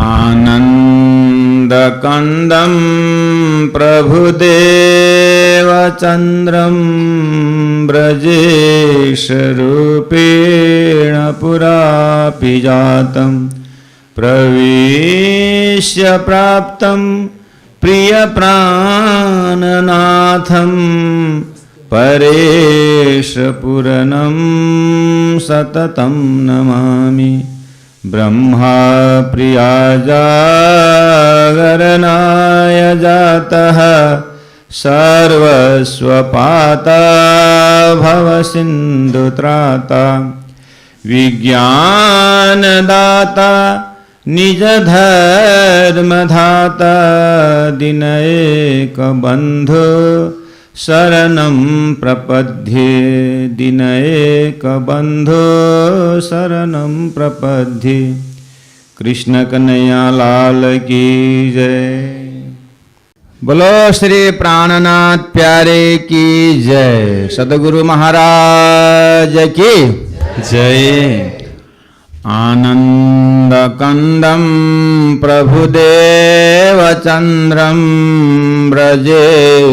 आनन्दकन्दं प्रभुदेवचन्द्रं ब्रजेशरूपेण पुरापि जातं प्रवेश्य प्राप्तं प्रियप्राणनाथं परेशपुरनं सततं नमामि। ब्रह्मा प्रियाजागरणाय जातः सर्वस्वपाता भवसिन्धुत्राता विज्ञानदाता निजधर्मधाता दिनैकबन्धो शरणं प्रपद्ये दिनैकबन्धो शरणं प्रपद्ये। कृष्ण कन्हैया लाल की जय। बोलो श्री प्राणनाथ प्यारे की जय। सद्गुरु महाराज की जय। आनन्दकन्दं प्रभुदेवचन्द्रं ब्रजेशरूपेण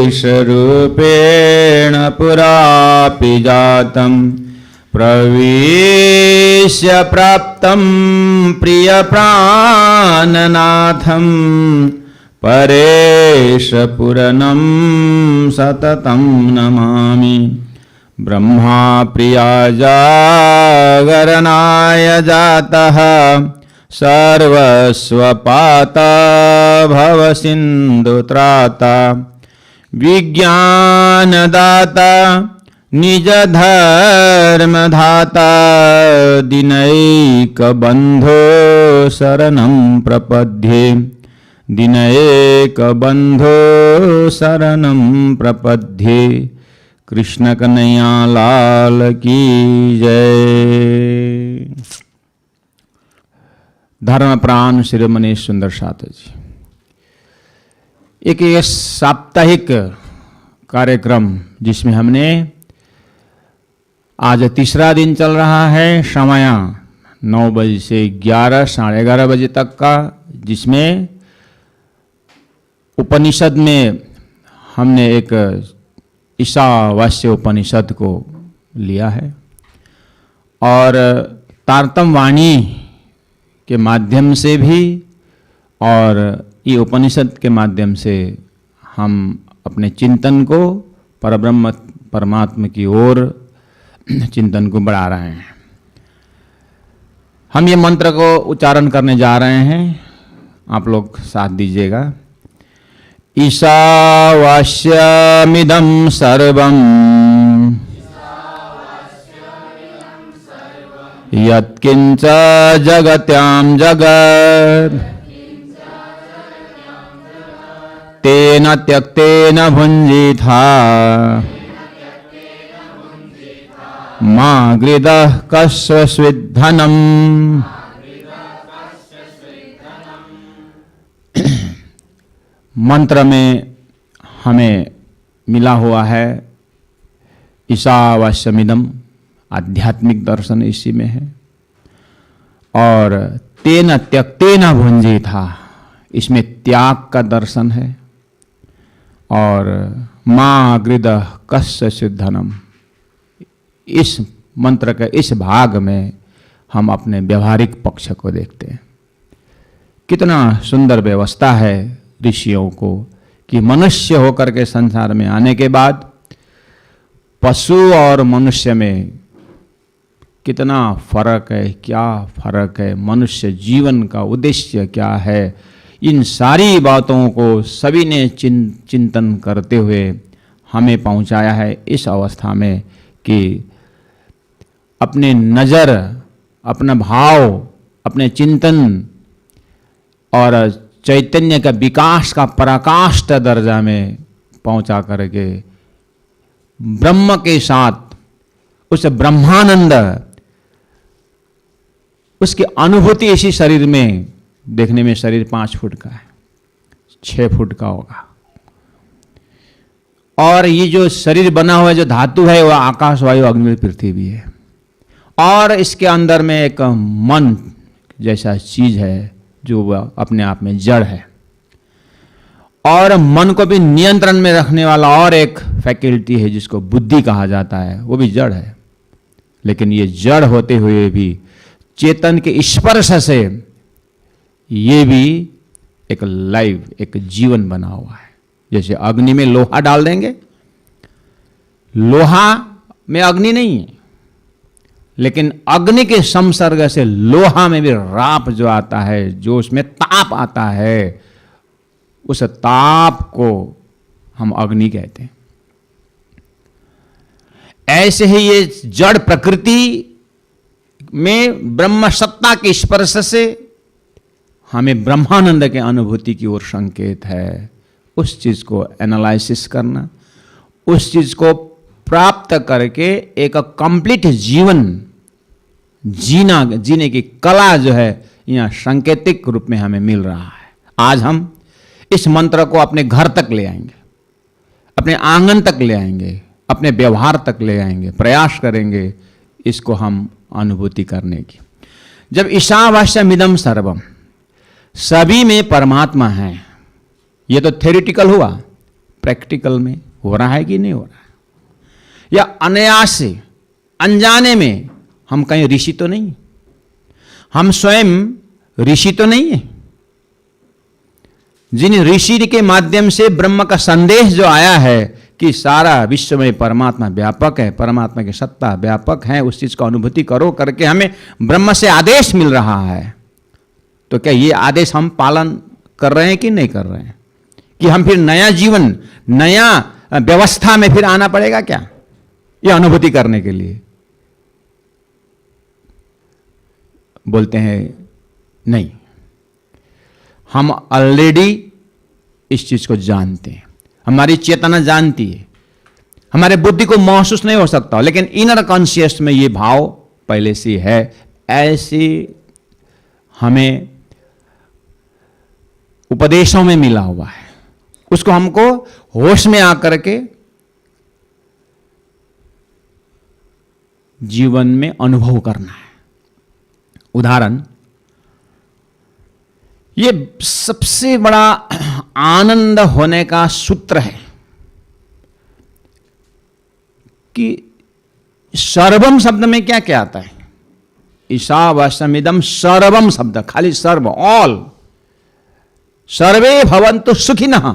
पुरापि जातं प्रवेश्य प्राप्तं प्रियप्राणनाथं परेशपुरनं सततं नमामि। ब्रह्मा प्रियाजागरणाय जातः सर्वस्वपाता भवसिन्धुत्राता विज्ञानदाता निजधर्मधाता दिनैकबन्धो शरणं प्रपद्ये दिनैकबन्धो शरणं प्रपद्ये। कृष्ण कन्हैया लाल की जय। धर्मप्राण शिरोमणि सुंदर साथ जी, एक ये साप्ताहिक कार्यक्रम जिसमें हमने आज तीसरा दिन चल रहा है, समय 9 बजे से 11 साढ़े 11 बजे तक का, जिसमें उपनिषद में हमने एक ईशावास्य उपनिषद को लिया है और तारतम वाणी के माध्यम से भी और ये उपनिषद के माध्यम से हम अपने चिंतन को परब्रह्म परमात्मा की ओर चिंतन को बढ़ा रहे हैं। हम ये मंत्र को उच्चारण करने जा रहे हैं, आप लोग साथ दीजिएगा। ईशावास्यमिदं सर्वं यत्किंच जगत्यां जगत् तेन त्यक्तेन भुञ्जीथा मा गृधः कस्वस्विद्धनम्। मंत्र में हमें मिला हुआ है ईशावास्यमिदं, आध्यात्मिक दर्शन इसी में है, और तेन त्यक्तेन भुञ्जीथा, इसमें त्याग का दर्शन है, और मा गृधः कस्वस्विद्धनम्, इस मंत्र के इस भाग में हम अपने व्यवहारिक पक्ष को देखते हैं। कितना सुंदर व्यवस्था है ऋषियों को कि मनुष्य होकर के संसार में आने के बाद पशु और मनुष्य में कितना फर्क है, क्या फर्क है, मनुष्य जीवन का उद्देश्य क्या है, इन सारी बातों को सभी ने चिंतन करते हुए हमें पहुंचाया है इस अवस्था में कि अपने नज़र, अपना भाव, अपने चिंतन और चैतन्य का विकास का पराकाष्ठ दर्जा में पहुंचा करके ब्रह्म के साथ उस ब्रह्मानंद, उसकी अनुभूति इसी शरीर में, देखने में शरीर 5 फुट का है, 6 फुट का होगा, और ये जो शरीर बना हुआ है, जो धातु है, वह आकाश, वायु, अग्नि, पृथ्वी है, और इसके अंदर में एक मन जैसा चीज है, जो वह अपने आप में जड़ है। और मन को भी नियंत्रण में रखने वाला और एक फैकल्टी है जिसको बुद्धि कहा जाता है, वो भी जड़ है। लेकिन ये जड़ होते हुए भी चेतन के स्पर्श से ये भी एक लाइव, एक जीवन बना हुआ है। जैसे अग्नि में लोहा डाल देंगे, लोहा में अग्नि नहीं है, लेकिन अग्नि के संसर्ग से लोहा में भी राप जो आता है, जो उसमें ताप आता है, उस ताप को हम अग्नि कहते हैं। ऐसे ही ये जड़ प्रकृति में ब्रह्म सत्ता के स्पर्श से हमें ब्रह्मानंद के अनुभूति की ओर संकेत है। उस चीज को एनालिसिस करना, उस चीज को प्राप्त करके एक कंप्लीट जीवन जीने की कला जो है यहां सांकेतिक रूप में हमें मिल रहा है। आज हम इस मंत्र को अपने घर तक ले आएंगे, अपने आंगन तक ले आएंगे, अपने व्यवहार तक ले आएंगे, प्रयास करेंगे इसको हम अनुभूति करने की। जब ईशावास्यमिदं सर्वम, सभी में परमात्मा है, ये तो थ्योरेटिकल हुआ, प्रैक्टिकल में हो रहा है कि नहीं हो रहा है? या अनायास से अनजाने में हम कहीं ऋषि तो नहीं, हम स्वयं ऋषि तो नहीं है। जिन ऋषि के माध्यम से ब्रह्म का संदेश जो आया है कि सारा विश्व में परमात्मा व्यापक है, परमात्मा की सत्ता व्यापक है, उस चीज को अनुभूति करो करके हमें ब्रह्म से आदेश मिल रहा है, तो क्या ये आदेश हम पालन कर रहे हैं कि नहीं कर रहे हैं? कि हम फिर नया जीवन, नया व्यवस्था में फिर आना पड़ेगा क्या ये अनुभूति करने के लिए? बोलते हैं नहीं, हम ऑलरेडी इस चीज को जानते हैं, हमारी चेतना जानती है, हमारे बुद्धि को महसूस नहीं हो सकता, लेकिन इनर कॉन्शियस में ये भाव पहले से है। ऐसे हमें उपदेशों में मिला हुआ है, उसको हमको होश में आकर के जीवन में अनुभव करना है। उदाहरण, ये सबसे बड़ा आनंद होने का सूत्र है कि सर्वम शब्द में क्या क्या आता है? ईशावास्यमिदं सर्वम शब्द, खाली सर्व, ऑल, सर्वे भवन्तु सुखिनः,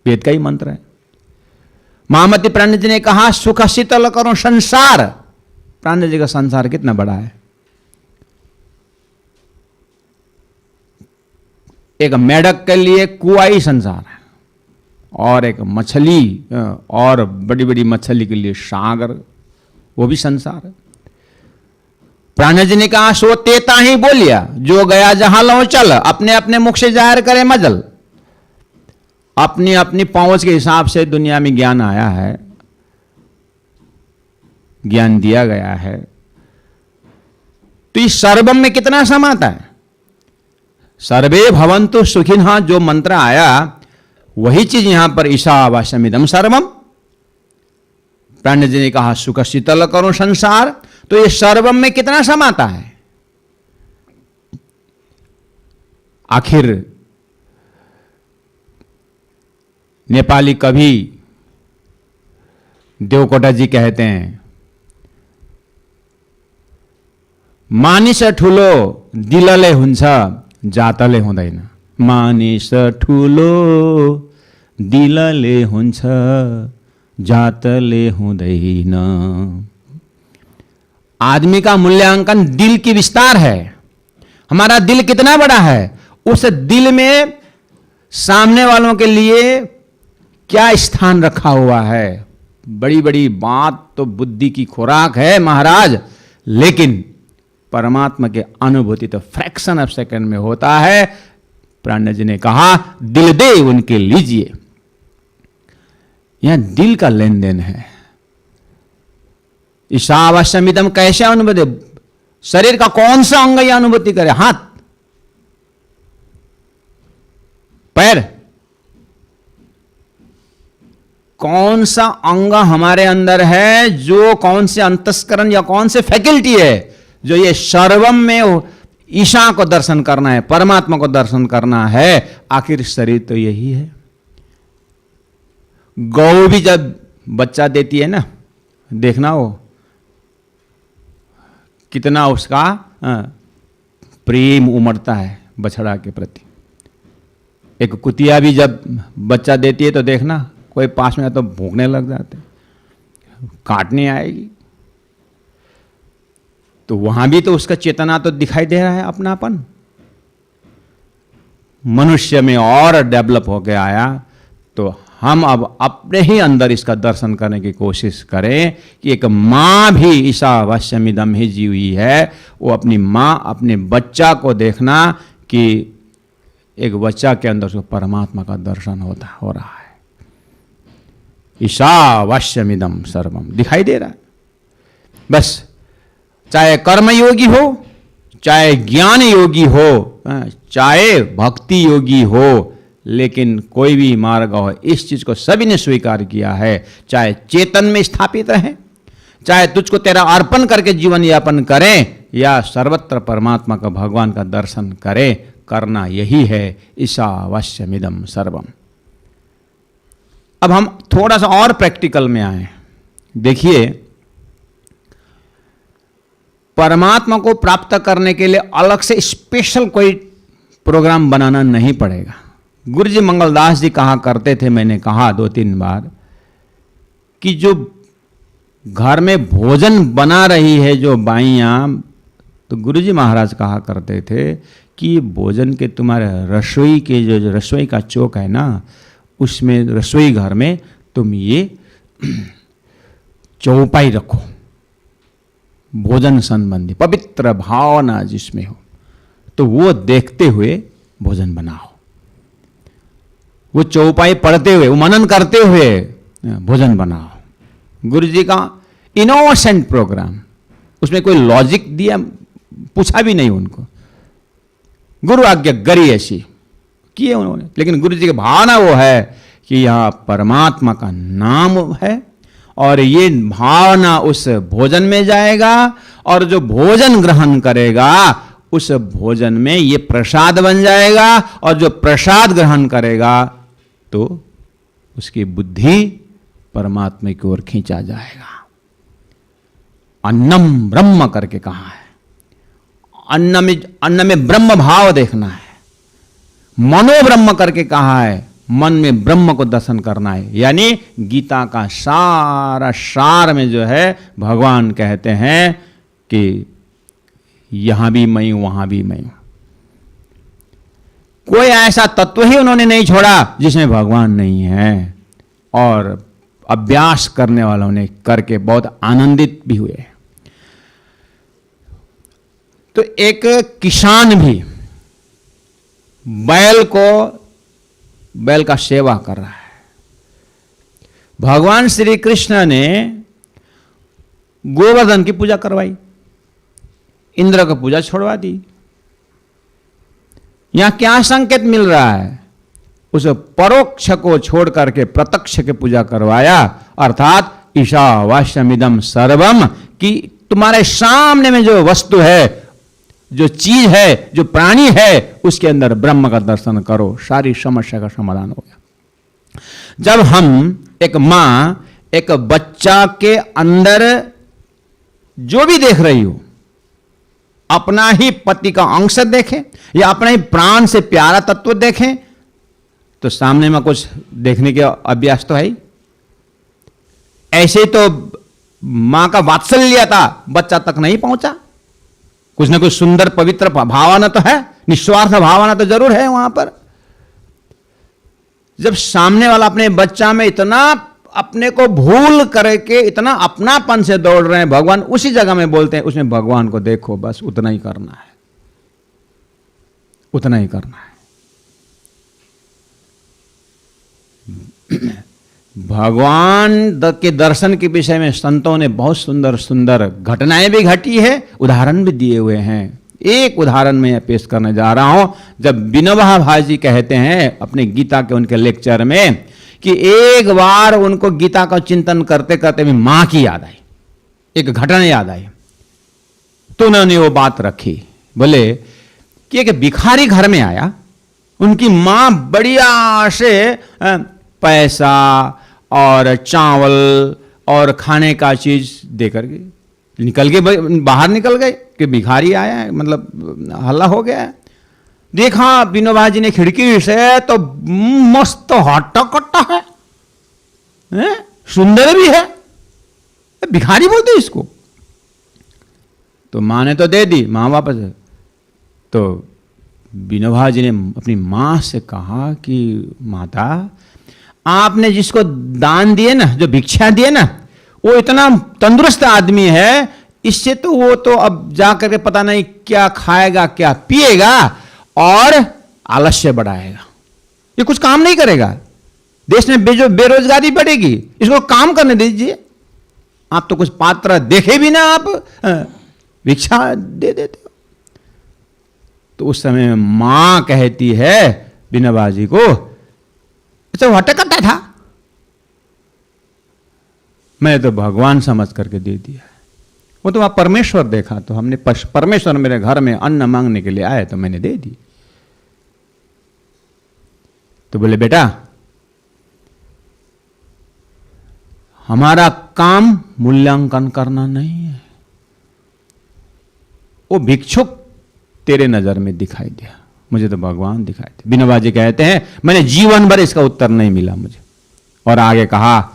वेद का ही मंत्र है। महामति प्राण जी ने कहा सुख शीतल करो संसार। प्राण जी का संसार कितना बड़ा है? एक मेढक के लिए कुआं ही संसार है, और एक मछली और बड़ी बड़ी मछली के लिए सागर, वो भी संसार है। प्राण जी ने कहा सो तेता ही बोलिया, जो गया जहां लो चल, अपने अपने मुख से जाहिर करे मजल। अपनी अपनी पहुंच के हिसाब से दुनिया में ज्ञान आया है, ज्ञान दिया गया है, तो इस सर्वम में कितना समाता है? सर्वे भवन्तु सुखिनः जो मंत्र आया, वही चीज यहां पर ईशावास्यमिदं सर्वम। प्राण जी ने कहा सुख शीतल करो संसार, तो ये सर्वम में कितना समाता है? आखिर नेपाली कवि देवकोटा जी कहते हैं, मानिस ठुलो दिलले हुन्छ जातले हुँदैन। मानिस ठुलो दिलले हुन्छ जातले हुँदैन। आदमी का मूल्यांकन दिल की विस्तार है। हमारा दिल कितना बड़ा है, उस दिल में सामने वालों के लिए क्या स्थान रखा हुआ है। बड़ी बड़ी बात तो बुद्धि की खुराक है महाराज, लेकिन परमात्मा के अनुभूति तो फ्रैक्शन ऑफ सेकंड में होता है। प्राण जी ने कहा दिल दे उनके लीजिए। यहां दिल का लेन देन है। ईशावास्यमिदं कैसे अनुभूति? शरीर का कौन सा अंग यह अनुभूति करे? हाथ, पैर, कौन सा अंग हमारे अंदर है, जो कौन से अंतस्करण या कौन से फैकल्टी है जो ये सर्वम में ईशा को दर्शन करना है, परमात्मा को दर्शन करना है, आखिर शरीर तो यही है। गौ भी जब बच्चा देती है ना, देखना वो कितना उसका प्रेम उमड़ता है बछड़ा के प्रति। एक कुतिया भी जब बच्चा देती है तो देखना, कोई पास में तो भूखने लग जाते, काटने आएगी। तो वहां भी तो उसका चेतना तो दिखाई दे रहा है, अपनापन। मनुष्य में और डेवलप होके आया, तो हम अब अपने ही अंदर इसका दर्शन करने की कोशिश करें कि एक माँ भी ईशावास्यमिदं ही जी हुई है। वो अपनी माँ, अपने बच्चा को देखना कि एक बच्चा के अंदर से परमात्मा का दर्शन हो रहा है। ईशावास्यमिदं सर्वम दिखाई दे रहा है। बस चाहे कर्मयोगी हो, चाहे ज्ञान योगी हो, चाहे भक्ति योगी हो, लेकिन कोई भी मार्ग हो, इस चीज को सभी ने स्वीकार किया है। चाहे चेतन में स्थापित रहे, चाहे तुझको तेरा अर्पण करके जीवन यापन करें, या सर्वत्र परमात्मा का, भगवान का दर्शन करें, करना यही है ईशावास्यमिदं सर्वम। अब हम थोड़ा सा और प्रैक्टिकल में आए। देखिए, परमात्मा को प्राप्त करने के लिए अलग से स्पेशल कोई प्रोग्राम बनाना नहीं पड़ेगा। गुरुजी मंगलदास जी कहा करते थे, मैंने कहा 2-3 बार, कि जो घर में भोजन बना रही है जो बाइयां, तो गुरुजी महाराज कहा करते थे कि भोजन के तुम्हारे रसोई के जो रसोई का चौक है ना, उसमें रसोई घर में तुम ये चौपाई रखो, भोजन संबंधी पवित्र भावना जिसमें हो, तो वो देखते हुए भोजन बनाओ। वो चौपाई पढ़ते हुए, वो मनन करते हुए भोजन बनाओ। गुरुजी का इनोसेंट प्रोग्राम, उसमें कोई लॉजिक दिया, पूछा भी नहीं उनको, गुरु आज्ञा गरी ऐसी किए उन्होंने। लेकिन गुरुजी की भावना वो है कि यह परमात्मा का नाम है, और ये भावना उस भोजन में जाएगा, और जो भोजन ग्रहण करेगा उस भोजन में ये प्रसाद बन जाएगा, और जो प्रसाद ग्रहण करेगा तो उसकी बुद्धि परमात्मा की ओर खींचा जाएगा। अन्नम ब्रह्म करके कहा है, अन्न में ब्रह्म भाव देखना है। मनो ब्रह्म करके कहा है, मन में ब्रह्म को दर्शन करना है। यानी गीता का सारा सार में जो है, भगवान कहते हैं कि यहां भी मैं हूं, वहां भी मैं हूं। कोई ऐसा तत्व ही उन्होंने नहीं छोड़ा जिसमें भगवान नहीं है। और अभ्यास करने वालों ने करके बहुत आनंदित भी हुए। तो एक किसान भी बैल का सेवा कर रहा है। भगवान श्री कृष्ण ने गोवर्धन की पूजा करवाई, इंद्र की पूजा छोड़वा दी। यहां क्या संकेत मिल रहा है? उस परोक्ष को छोड़ करके प्रत्यक्ष की पूजा करवाया, अर्थात ईशावास्यमिदं सर्वम, कि तुम्हारे सामने में जो वस्तु है, जो चीज है, जो प्राणी है, उसके अंदर ब्रह्म का दर्शन करो, सारी समस्या का समाधान हो गया। जब हम, एक मां एक बच्चा के अंदर जो भी देख रही हो, अपना ही पति का अंश देखें या अपने ही प्राण से प्यारा तत्व देखें, तो सामने में कुछ देखने के अभ्यास तो है ही। ऐसे तो मां का वात्सल्य था, बच्चा तक नहीं पहुंचा। कुछ ना कुछ सुंदर पवित्र भावना तो है, निस्वार्थ भावना तो जरूर है वहां पर। जब सामने वाला अपने बच्चा में इतना अपने को भूल करके इतना अपनापन से दौड़ रहे हैं, भगवान उसी जगह में बोलते हैं, उसमें भगवान को देखो, बस उतना ही करना है, उतना ही करना है। भगवान के दर्शन के विषय में संतों ने बहुत सुंदर सुंदर घटनाएं भी घटी है, उदाहरण भी दिए हुए हैं। एक उदाहरण मैं पेश करने जा रहा हूं। जब विनोबा भाई जी कहते हैं अपने गीता के उनके लेक्चर में कि एक बार उनको गीता का चिंतन करते करते भी मां की याद आई, एक घटना याद आई, तो उन्होंने वो बात रखी। बोले कि एक भिखारी घर में आया, उनकी मां बढ़िया से पैसा और चावल और खाने का चीज देकर के निकल के बाहर निकल गए कि भिखारी आया है, मतलब हल्ला हो गया है। देखा विनोबा जी ने खिड़की से तो मस्त हट्टा कट्टा है, सुंदर भी है, भिखारी बोलते इसको। तो माँ ने तो दे दी, माँ वापस। तो विनोबा जी ने अपनी माँ से कहा कि माता, आपने जिसको दान दिए ना, जो भिक्षा दिए ना, वो इतना तंदुरुस्त आदमी है, इससे तो वो तो अब जाकर के पता नहीं क्या खाएगा क्या पिएगा और आलस्य बढ़ाएगा, ये कुछ काम नहीं करेगा, देश में बेरोजगारी बढ़ेगी, इसको काम करने दीजिए। आप तो कुछ पात्र देखे भी ना, आप भिक्षा दे देते हो। तो उस समय मां कहती है विनोबा जी को, अच्छा वो हटकट्टा था, मैं तो भगवान समझ करके दे दिया, वो तो आप परमेश्वर देखा, तो हमने परमेश्वर मेरे घर में अन्न मांगने के लिए आए तो मैंने दे दी। तो बोले बेटा, हमारा काम मूल्यांकन करना नहीं है, वो भिक्षुक तेरे नजर में दिखाई दिया, मुझे तो भगवान दिखाई दे। विनोबा जी कहते हैं मैंने जीवन भर इसका उत्तर नहीं मिला मुझे, और आगे कहा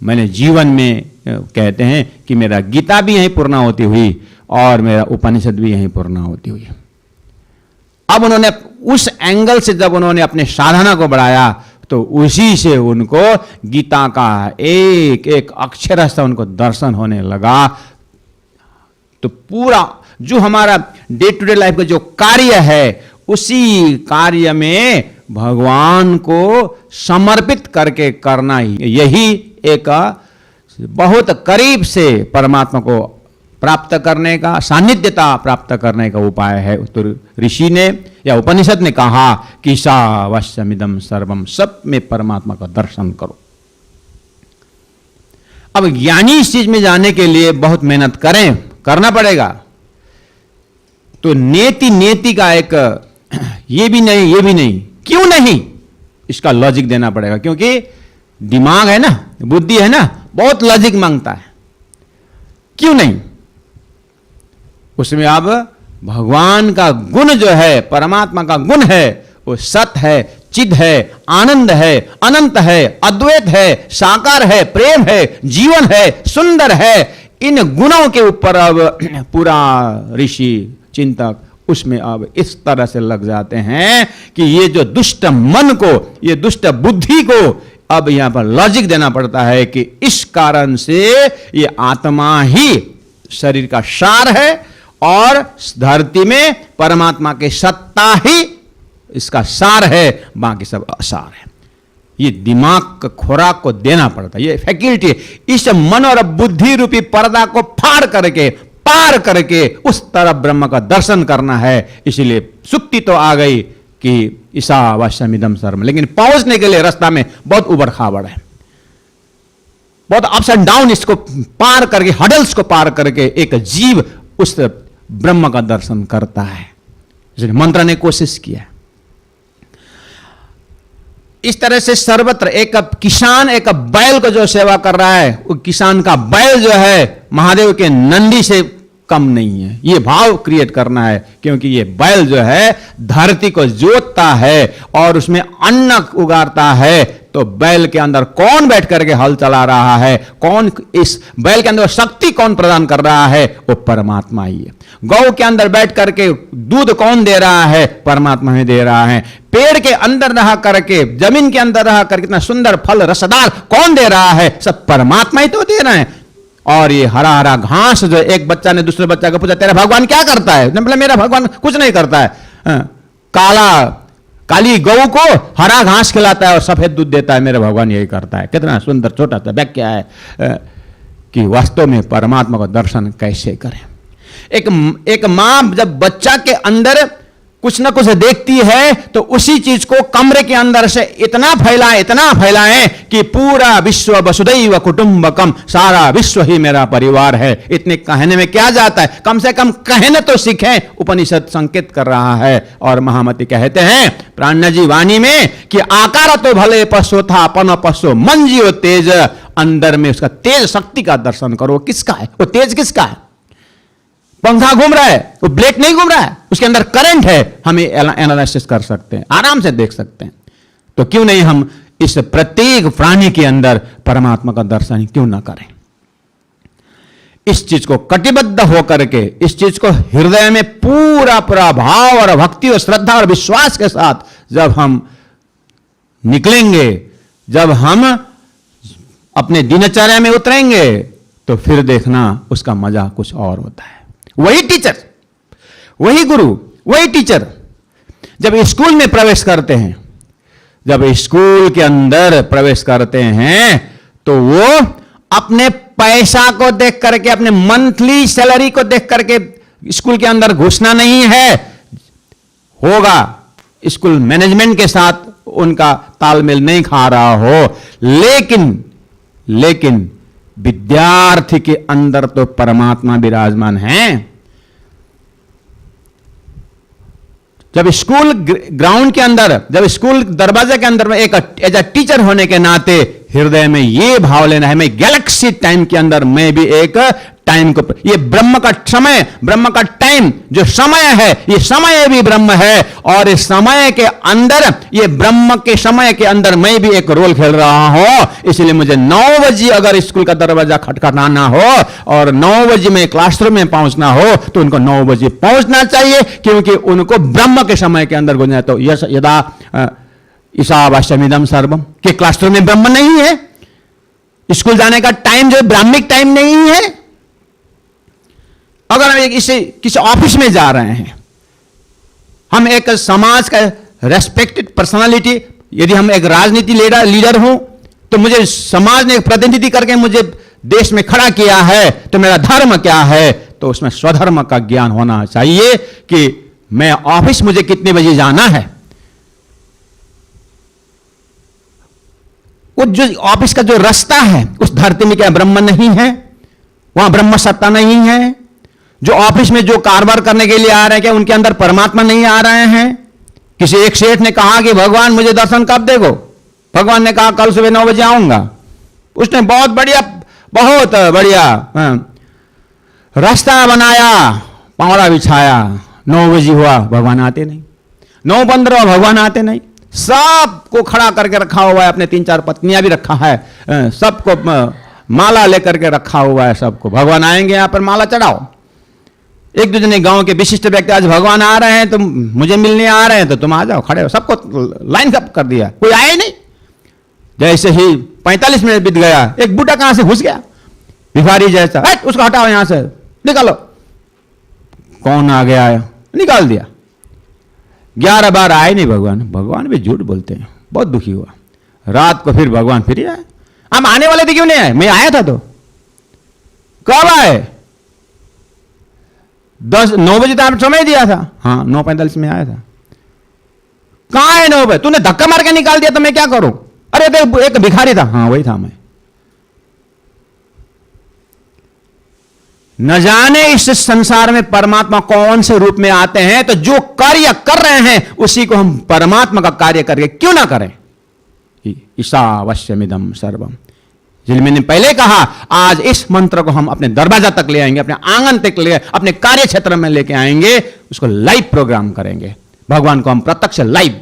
मैंने जीवन में, कहते हैं कि मेरा गीता भी यहीं पूर्ण होती हुई और मेरा उपनिषद भी यहीं पूर्ण होती हुई। अब उन्होंने उस एंगल से जब उन्होंने अपने साधना को बढ़ाया तो उसी से उनको गीता का एक एक अक्षरशः उनको दर्शन होने लगा। तो पूरा जो हमारा डे टू डे लाइफ का जो कार्य है, उसी कार्य में भगवान को समर्पित करके करना ही, यही एक बहुत करीब से परमात्मा को प्राप्त करने का, सान्निध्यता प्राप्त करने का उपाय है। तो ऋषि ने या उपनिषद ने कहा कि ईशावास्यमिदं सर्वम, सब में परमात्मा का दर्शन करो। अब ज्ञानी इस चीज में जाने के लिए बहुत मेहनत करें, करना पड़ेगा। तो नेति का एक ये भी नहीं ये भी नहीं, क्यों नहीं, इसका लॉजिक देना पड़ेगा, क्योंकि दिमाग है ना, बुद्धि है ना, बहुत लॉजिक मांगता है। क्यों नहीं, उसमें अब भगवान का गुण जो है, परमात्मा का गुण है, वो सत है, चिद है, आनंद है, अनंत है, अद्वैत है, साकार है, प्रेम है, जीवन है, सुंदर है। इन गुणों के ऊपर अब पूरा ऋषि चिंतक उसमें अब इस तरह से लग जाते हैं कि ये जो दुष्ट मन को, ये दुष्ट बुद्धि को अब यहां पर लॉजिक देना पड़ता है कि इस कारण से ये आत्मा ही शरीर का सार है और धरती में परमात्मा के सत्ता ही इसका सार है, बाकी सब असार है। ये दिमाग का खुराक को देना पड़ता है, ये फैकल्टी, इस मन और बुद्धि रूपी पर्दा को फाड़ करके, पार करके उस तरफ ब्रह्म का दर्शन करना है। इसलिए सुक्ति तो आ गई कि ईशावास्यमिदं सर्वम, लेकिन पहुंचने के लिए रास्ता में बहुत उबड़ खाबड़ है, बहुत अप्स एंड डाउन, इसको पार करके, हडल्स को पार करके एक जीव उस ब्रह्म का दर्शन करता है। इसलिए मंत्र ने कोशिश किया। इस तरह से सर्वत्र एक किसान एक बैल को जो सेवा कर रहा है, वो किसान का बैल जो है महादेव के नंदी से कम नहीं है, ये भाव क्रिएट करना है। क्योंकि ये बैल जो है धरती को जोतता है और उसमें अन्न उगाता है, तो बैल के अंदर कौन बैठ करके हल चला रहा है, कौन इस बैल के अंदर शक्ति कौन प्रदान कर रहा है, वो परमात्मा ही है। गौ के अंदर बैठ करके दूध कौन दे रहा है, परमात्मा ही दे रहा है। पेड़ के अंदर रह करके, जमीन के अंदर रह करके इतना सुंदर फल रसदार कौन दे रहा है, सब परमात्मा ही तो दे रहे हैं। और ये हरा हरा घास जो एक बच्चा ने दूसरे बच्चा को पूछा तेरा भगवान क्या करता है, बोला मेरा भगवान कुछ नहीं करता है, काली गौ को हरा घास खिलाता है और सफेद दूध देता है, मेरा भगवान यही करता है। कितना सुंदर छोटा सा व्याख्या है कि वास्तव में परमात्मा का दर्शन कैसे करें। एक मां जब बच्चा के अंदर कुछ ना कुछ देखती है तो उसी चीज को कमरे के अंदर से इतना फैलाएं कि पूरा विश्व वसुधैव कुटुंबकम, सारा विश्व ही मेरा परिवार है। इतने कहने में क्या जाता है, कम से कम कहने तो सीखें, उपनिषद संकेत कर रहा है। और महामती कहते हैं प्राण जी वाणी में कि आकार तो भले पशु था अपन पशु मन जियो तेज, अंदर में उसका तेज शक्ति का दर्शन करो। किसका है वो तेज, किसका है? पंखा घूम रहा है, वो ब्लेड नहीं घूम रहा है, उसके अंदर करंट है। हम एनालिसिस कर सकते हैं, आराम से देख सकते हैं। तो क्यों नहीं हम इस प्रत्येक प्राणी के अंदर परमात्मा का दर्शन क्यों ना करें? इस चीज को कटिबद्ध होकर के, इस चीज को हृदय में पूरा पूरा भाव और भक्ति और श्रद्धा और विश्वास के साथ जब हम निकलेंगे, जब हम अपने दिनचर्या में उतरेंगे, तो फिर देखना उसका मजा कुछ और होता है। वही टीचर, वही गुरु, वही टीचर जब स्कूल में प्रवेश करते हैं, जब स्कूल के अंदर प्रवेश करते हैं, तो वो अपने पैसा को देख करके, अपने मंथली सैलरी को देख करके स्कूल के अंदर घुसना नहीं है। होगा स्कूल मैनेजमेंट के साथ उनका तालमेल नहीं खा रहा हो, लेकिन विद्यार्थी के अंदर तो परमात्मा विराजमान है। जब स्कूल ग्राउंड के अंदर, जब स्कूल दरवाजे के अंदर में एक एज अ टीचर होने के नाते हृदय में ये भाव लेना है, मैं गैलेक्सी टाइम के अंदर मैं भी एक टाइम को, ये ब्रह्म का समय, ब्रह्म का टाइम जो समय है, ये समय भी ब्रह्म है। और इस समय के अंदर, ये ब्रह्म के समय के अंदर मैं भी एक रोल खेल रहा हूं। इसलिए मुझे 9 बजे अगर स्कूल का दरवाजा खटखटाना हो और 9 बजे में क्लासरूम में पहुंचना हो, तो उनको 9 बजे पहुंचना चाहिए, क्योंकि उनको ब्रह्म के समय के अंदर गुंजना। तो यदा ईशावास्यमिदं सर्वम के क्लासरूम में ब्रह्म नहीं है, स्कूल जाने का टाइम जो ब्राह्मिक टाइम नहीं है। अगर हम किसी ऑफिस में जा रहे हैं, हम एक समाज का रेस्पेक्टेड पर्सनालिटी, यदि हम एक राजनीति लीडर हूं, तो मुझे समाज ने प्रतिनिधि करके मुझे देश में खड़ा किया है, तो मेरा धर्म क्या है? तो उसमें स्वधर्म का ज्ञान होना चाहिए कि मैं ऑफिस मुझे कितने बजे जाना है। वो जो ऑफिस का जो रास्ता है, उस धरती में क्या ब्रह्म नहीं है? वहां ब्रह्म सत्ता नहीं है? जो ऑफिस में जो कारोबार करने के लिए आ रहे हैं, क्या उनके अंदर परमात्मा नहीं आ रहे हैं? किसी एक सेठ ने कहा कि भगवान मुझे दर्शन कब देगो? भगवान ने कहा कल सुबह 9 बजे आऊंगा। उसने बहुत बढ़िया रास्ता बनाया, पावड़ा बिछाया, 9 बजे हुआ, भगवान आते नहीं। 9:15 भगवान आते नहीं। सबको खड़ा करके रखा हुआ है, अपने 3-4 पत्नियां भी रखा है, सबको माला लेकर के रखा हुआ है। सबको भगवान आएंगे, यहां पर माला चढ़ाओ। एक दूसरे ने गांव के विशिष्ट व्यक्ति, आज भगवान आ रहे हैं, तुम मुझे मिलने आ रहे हैं, तो तुम आ जाओ, खड़े हो। सबको लाइन अप कर दिया, कोई आए नहीं। जैसे ही 45 मिनट बीत गया, एक बूढ़ा कहां से घुस गया, भिखारी जैसा, उसको हटाओ यहां से, निकालो। कौन आ गया, निकाल दिया। 11 बार आए नहीं भगवान। भगवान भी झूठ बोलते हैं। बहुत दुखी हुआ। रात को फिर भगवान फिर आए। हम आने वाले थे, क्यों नहीं आए? मैं आया था। तो कब आए? 9 बजे तो आपने समय दिया था। हाँ, 9:45 में आया था। कहां है 9 बजे? तूने धक्का मार के निकाल दिया, तो मैं क्या करूं? अरे तो एक भिखारी था। हाँ, वही था मैं। न जाने इस संसार में परमात्मा कौन से रूप में आते हैं, तो जो कार्य कर रहे हैं उसी को हम परमात्मा का कार्य करके क्यों ना करें? ईशावास्यमिदं सर्वम। जिसलिए मैंने पहले कहा, आज इस मंत्र को हम अपने दरवाजा तक ले आएंगे, अपने आंगन तक ले, अपने कार्य क्षेत्र में लेके आएंगे, उसको लाइव प्रोग्राम करेंगे। भगवान को हम प्रत्यक्ष लाइव।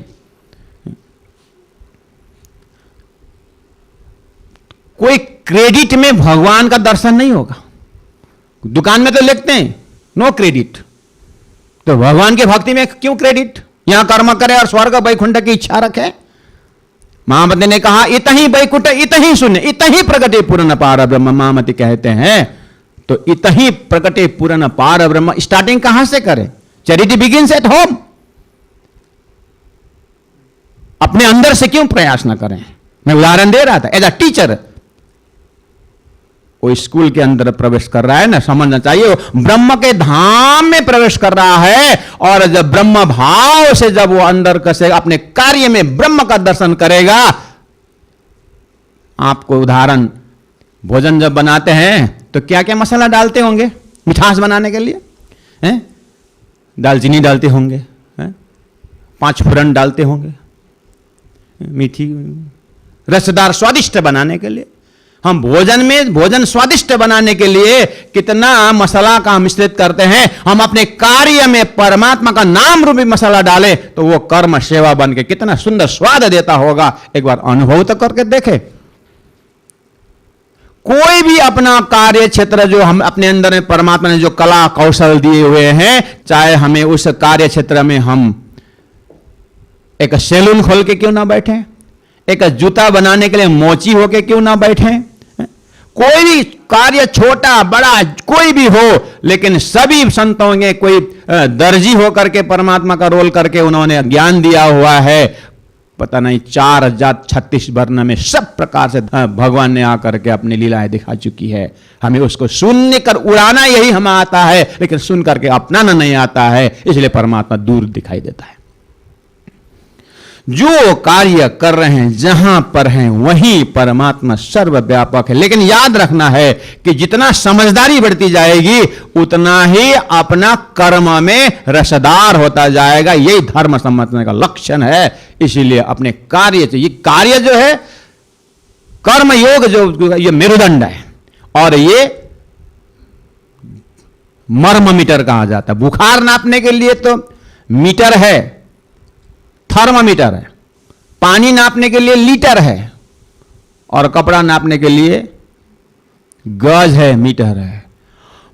कोई क्रेडिट में भगवान का दर्शन नहीं होगा। दुकान में तो लिखते हैं नो क्रेडिट, तो भगवान के भक्ति में क्यों क्रेडिट? यहां कर्म करे और स्वर्ग वैकुंठ की इच्छा रखे। महामती ने कहा, इत ही वैकुंठ इत ही शून्य इत ही प्रकटे पूर्ण पार ब्रह्म। महामती कहते हैं, तो इत ही प्रकटे पूर्ण पार ब्रह्म स्टार्टिंग कहां से करें? Charity begins at home. अपने अंदर से क्यों प्रयास ना करें? मैं उदाहरण दे रहा था, एज अ टीचर। वो स्कूल के अंदर प्रवेश कर रहा है ना, समझना चाहिए वो ब्रह्म के धाम में प्रवेश कर रहा है। और जब ब्रह्म भाव से जब वो अंदर कसे अपने कार्य में ब्रह्म का दर्शन करेगा। आपको उदाहरण, भोजन जब बनाते हैं तो क्या क्या मसाला डालते होंगे मिठास बनाने के लिए? हैं? दालचीनी डालते होंगे, 5 फूरन डालते होंगे, मीठी रसदार स्वादिष्ट बनाने के लिए। हम भोजन स्वादिष्ट बनाने के लिए कितना मसाला का मिश्रित करते हैं। हम अपने कार्य में परमात्मा का नाम रूपी मसाला डालें तो वो कर्म सेवा बन के कितना सुंदर स्वाद देता होगा। एक बार अनुभव तो करके देखें। कोई भी अपना कार्य क्षेत्र जो हम अपने अंदर में परमात्मा ने जो कला कौशल दिए हुए हैं, चाहे हमें उस कार्य क्षेत्र में हम एक सैलून खोल के क्यों ना बैठे, एक जूता बनाने के लिए मोची होके क्यों ना बैठे, कोई भी कार्य छोटा बड़ा कोई भी हो, लेकिन सभी संतों ने कोई दर्जी होकर के परमात्मा का रोल करके उन्होंने ज्ञान दिया हुआ है। पता नहीं 4036 वर्ण में सब प्रकार से भगवान ने आकर के अपनी लीलाएं दिखा चुकी है। हमें उसको सुनने कर उड़ाना यही हमें आता है, लेकिन सुन करके अपनाना नहीं आता है, इसलिए परमात्मा दूर दिखाई देता है। जो कार्य कर रहे हैं जहां पर हैं वहीं परमात्मा सर्वव्यापक है। लेकिन याद रखना है कि जितना समझदारी बढ़ती जाएगी उतना ही अपना कर्म में रसदार होता जाएगा। यही धर्म समझने का लक्षण है। इसीलिए अपने कार्य से, ये कार्य जो है कर्म योग जो ये मेरुदंड है और ये मर्ममीटर कहा जाता है। बुखार नापने के लिए तो मीटर है, थर्मामीटर है, पानी नापने के लिए लीटर है और कपड़ा नापने के लिए गज है, मीटर है।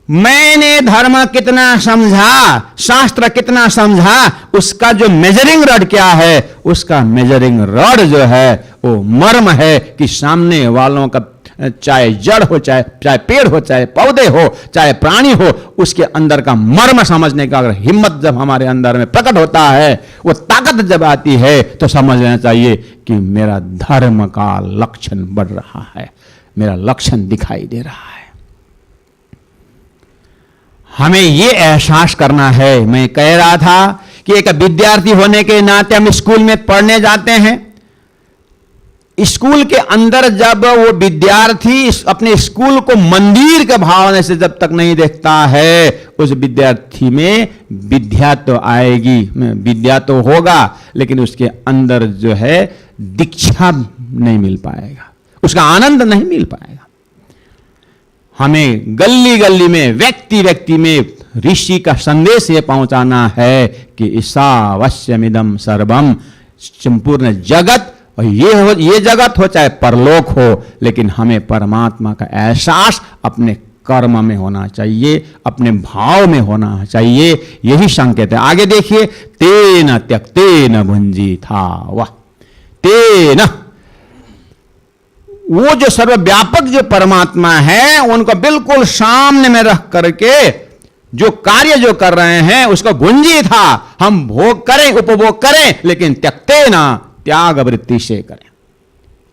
मैंने धर्म कितना समझा, शास्त्र कितना समझा, उसका जो मेजरिंग रॉड क्या है, उसका मेजरिंग रॉड जो है वो मर्म है कि सामने वालों का चाहे जड़ हो, चाहे पेड़ हो, चाहे पौधे हो, चाहे प्राणी हो, उसके अंदर का मर्म समझने का अगर हिम्मत जब हमारे अंदर में प्रकट होता है, वो ताकत जब आती है तो समझ लेना चाहिए कि मेरा धर्म का लक्षण बढ़ रहा है, मेरा लक्षण दिखाई दे रहा है। हमें ये एहसास करना है। मैं कह रहा था कि एक विद्यार्थी होने के नाते हम स्कूल में पढ़ने जाते हैं। स्कूल के अंदर जब वो विद्यार्थी अपने स्कूल को मंदिर के भावना से जब तक नहीं देखता है, उस विद्यार्थी में विद्या तो आएगी, विद्या तो होगा, लेकिन उसके अंदर जो है दीक्षा नहीं मिल पाएगा, उसका आनंद नहीं मिल पाएगा। हमें गली गली में, व्यक्ति व्यक्ति में ऋषि का संदेश ये पहुंचाना है कि ईशावास्यमिदं सर्वम, संपूर्ण जगत, और ये जगत हो चाहे परलोक हो, लेकिन हमें परमात्मा का एहसास अपने कर्म में होना चाहिए, अपने भाव में होना चाहिए। यही संकेत है। आगे देखिए, तेन त्यक्तेन भुंजीथा। वाह, तेन, वो जो सर्वव्यापक जो परमात्मा है उनको बिल्कुल सामने में रख करके जो कार्य जो कर रहे हैं उसको भुंजी था। हम भोग करें, उपभोग करें, लेकिन त्यक्तेना, त्याग वृत्ति से करें।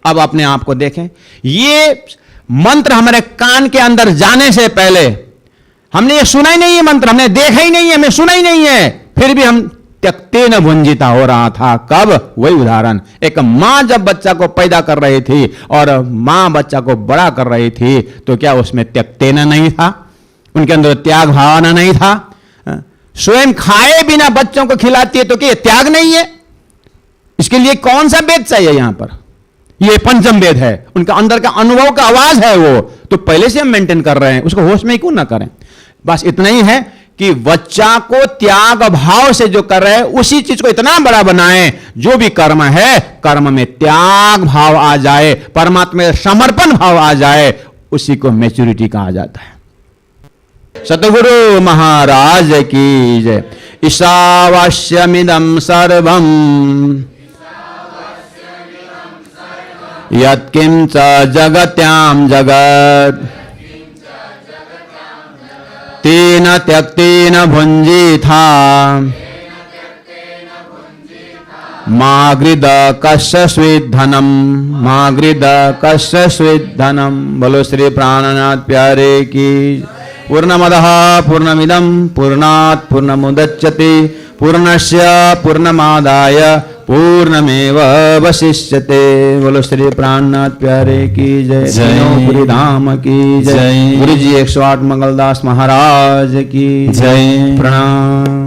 अब अपने आप को देखें। ये मंत्र हमारे कान के अंदर जाने से पहले हमने ये सुना ही नहीं है, मंत्र हमने देखा ही नहीं है, हमें सुना ही नहीं है, फिर भी हम त्यक्तेन भुंजिता हो रहा था। कब? वही उदाहरण, एक मां जब बच्चा को पैदा कर रही थी और मां बच्चा को बड़ा कर रही थी, तो क्या उसमें त्यक्तेन नहीं था? उनके अंदर त्याग भावना नहीं था? स्वयं खाए बिना बच्चों को खिलाती है तो क्या त्याग नहीं है? इसके लिए कौन सा वेद चाहिए? यहां पर ये पंचम वेद है, उनका अंदर का अनुभव का आवाज है वो, तो पहले से हम मेंटेन कर रहे हैं, उसको होश में क्यों ना करें? बस इतना ही है कि बच्चा को त्याग भाव से जो कर रहे हैं उसी चीज को इतना बड़ा बनाएं, जो भी कर्म है कर्म में त्याग भाव आ जाए, परमात्मा में समर्पण भाव आ जाए, उसी को मैच्योरिटी कहा जाता है। सतगुरु महाराज की जय। ईशावास्यमिदं सर्वं यत्किंच जगत्यां जगत् तेन त्यक्तेन भुंजीथा मा गृद कस्य स्वेद धनम, मा गृद कस्य स्वेद धनम। बोलो श्री प्राणनाथ प्यारे की। पूर्णमदः पूर्णमिदं पूर्णात् पूर्णमुदच्यते पूर्णस्य पूर्णमादाय पूर्णमेवावशिष्यते। बोलो श्री प्राणनाथ प्यारे की जय। तीनों धाम की जय। गुरु जी 108 मंगलदास महाराज की जय। प्रणाम।